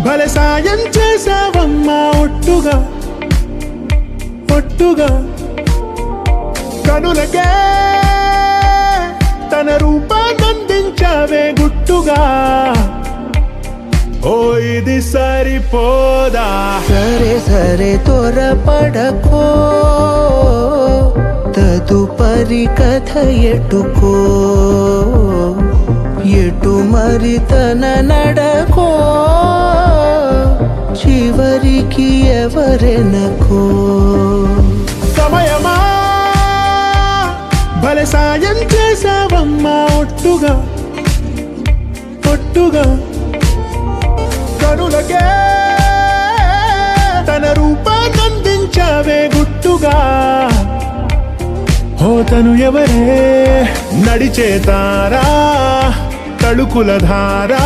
భలే సాయం చేసావమ్మా ఒట్టుగా ఒట్టుగా కనులకే తన రూపాన్నందించావే గుట్టుగా ఓ ఇది సరిపోదా సరే సరే త్వరపడకో తదుపరి కథ ఎటుకో ఎటు మరి తన నడకో చివరికి ఎవరెనకో సమయమా భలే సాయం చేసావమ్మా ఒట్టుగా ఒట్టుగా కనులకే తన రూపాన్నందించావే గుట్టుగా ఓ తను ఎవరే నడిచేతారా తళుకుల ధారా